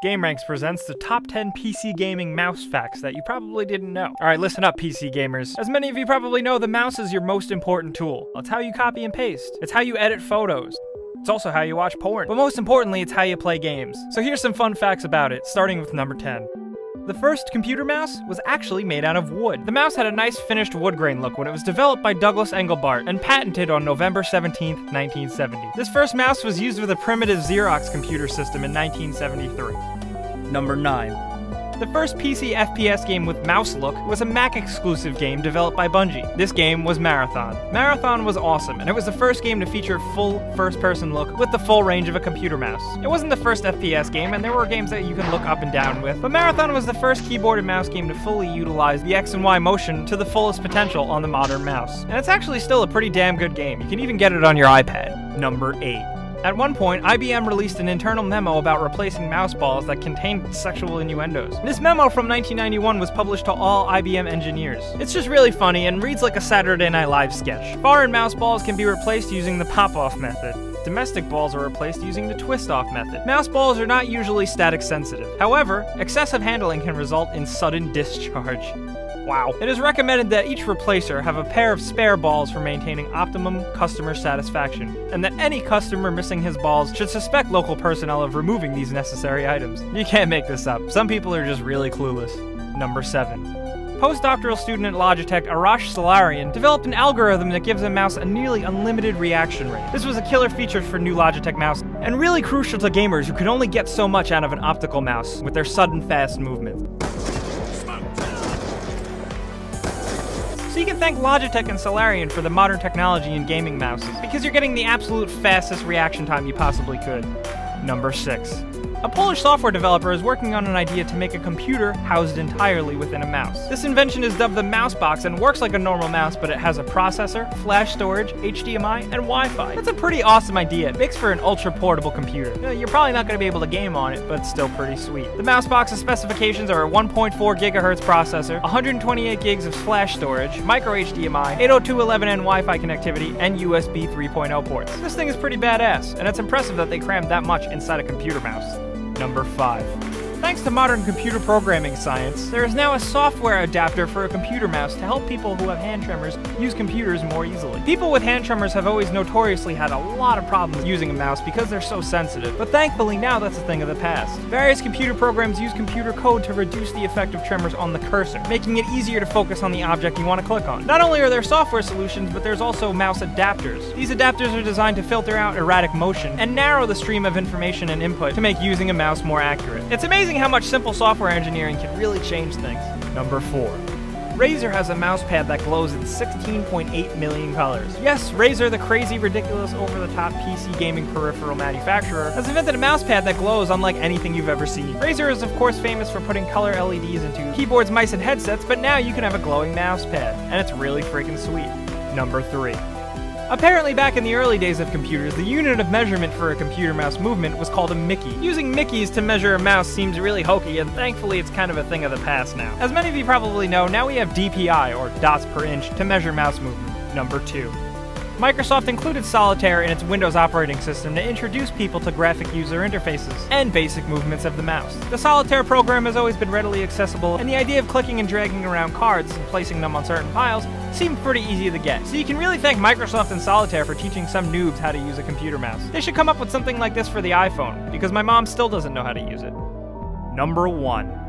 GameRanks presents the top 10 PC gaming mouse facts that you probably didn't know. Alright, listen up, PC gamers. As many of you probably know, the mouse is your most important tool. It's how you copy and paste. It's how you edit photos. It's also how you watch porn. But most importantly, it's how you play games. So here's some fun facts about it, starting with number 10. The first computer mouse was actually made out of wood. The mouse had a nice finished wood grain look when it was developed by Douglas Engelbart and patented on November 17, 1970. This first mouse was used with a primitive Xerox computer system in 1973. Number 9. The first PC FPS game with mouse look was a Mac exclusive game developed by Bungie. This game was Marathon. Marathon was awesome, and it was the first game to feature full first-person look with the full range of a computer mouse. It wasn't the first FPS game, and there were games that you can look up and down with, but Marathon was the first keyboard and mouse game to fully utilize the X and Y motion to the fullest potential on the modern mouse. And it's actually still a pretty damn good game. You can even get it on your iPad. Number 8. At one point, IBM released an internal memo about replacing mouse balls that contained sexual innuendos. This memo from 1991 was published to all IBM engineers. It's just really funny and reads like a Saturday Night Live sketch. Foreign mouse balls can be replaced using the pop-off method. Domestic balls are replaced using the twist-off method. Mouse balls are not usually static sensitive. However, excessive handling can result in sudden discharge. Wow. It is recommended that each replacer have a pair of spare balls for maintaining optimum customer satisfaction, and that any customer missing his balls should suspect local personnel of removing these necessary items. You can't make this up. Some people are just really clueless. Number 7. Postdoctoral student at Logitech, Arash Salarian, developed an algorithm that gives a mouse a nearly unlimited reaction rate. This was a killer feature for new Logitech mouse, and really crucial to gamers who could only get so much out of an optical mouse with their sudden fast movements. So you can thank Logitech and Salarian for the modern technology in gaming mouses, because you're getting the absolute fastest reaction time you possibly could. Number 6. A Polish software developer is working on an idea to make a computer housed entirely within a mouse. This invention is dubbed the mouse box and works like a normal mouse, but it has a processor, flash storage, HDMI, and Wi-Fi. That's a pretty awesome idea. It makes for an ultra-portable computer. You're probably not going to be able to game on it, but it's still pretty sweet. The mouse box's specifications are a 1.4 GHz processor, 128 gigs of flash storage, micro HDMI, 802.11n Wi-Fi connectivity, and USB 3.0 ports. This thing is pretty badass, and it's impressive that they crammed that much inside a computer mouse. Number 5. Thanks to modern computer programming science, there is now a software adapter for a computer mouse to help people who have hand tremors use computers more easily. People with hand tremors have always notoriously had a lot of problems using a mouse because they're so sensitive, but thankfully now that's a thing of the past. Various computer programs use computer code to reduce the effect of tremors on the cursor, making it easier to focus on the object you want to click on. Not only are there software solutions, but there's also mouse adapters. These adapters are designed to filter out erratic motion and narrow the stream of information and input to make using a mouse more accurate. It's amazing how much simple software engineering can really change things. Number 4. Razer has a mouse pad that glows in 16.8 million colors. Yes, Razer, the crazy, ridiculous, over-the-top PC gaming peripheral manufacturer, has invented a mouse pad that glows unlike anything you've ever seen. Razer is of course famous for putting color LEDs into keyboards, mice, and headsets, but now you can have a glowing mouse pad, and it's really freaking sweet. Number 3. Apparently back in the early days of computers, the unit of measurement for a computer mouse movement was called a Mickey. Using Mickeys to measure a mouse seems really hokey, and thankfully it's kind of a thing of the past now. As many of you probably know, now we have DPI, or dots per inch, to measure mouse movement. Number 2. Microsoft included Solitaire in its Windows operating system to introduce people to graphic user interfaces and basic movements of the mouse. The Solitaire program has always been readily accessible, and the idea of clicking and dragging around cards and placing them on certain files seemed pretty easy to get. So you can really thank Microsoft and Solitaire for teaching some noobs how to use a computer mouse. They should come up with something like this for the iPhone, because my mom still doesn't know how to use it. Number 1.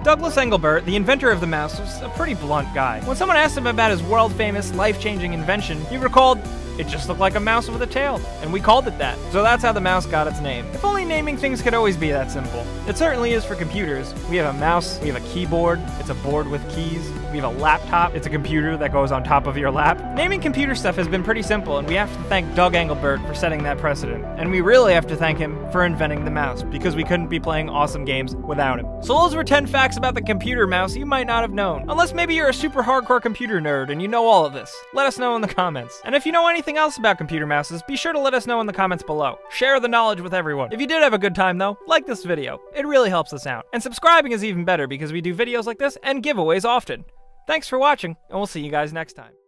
Douglas Engelbart, the inventor of the mouse, was a pretty blunt guy. When someone asked him about his world-famous, life-changing invention, he recalled, "It just looked like a mouse with a tail, and we called it that." So that's how the mouse got its name. If only naming things could always be that simple. It certainly is for computers. We have a mouse, we have a keyboard, it's a board with keys, we have a laptop, it's a computer that goes on top of your lap. Naming computer stuff has been pretty simple, and we have to thank Doug Engelbart for setting that precedent. And we really have to thank him for inventing the mouse, because we couldn't be playing awesome games without him. So those were 10 facts about the computer mouse you might not have known. Unless maybe you're a super hardcore computer nerd and you know all of this. Let us know in the comments. And if you know anything else about computer mouses, be sure to let us know in the comments below. Share the knowledge with everyone. If you did have a good time though, like this video. It really helps us out. And subscribing is even better because we do videos like this and giveaways often. Thanks for watching, and we'll see you guys next time.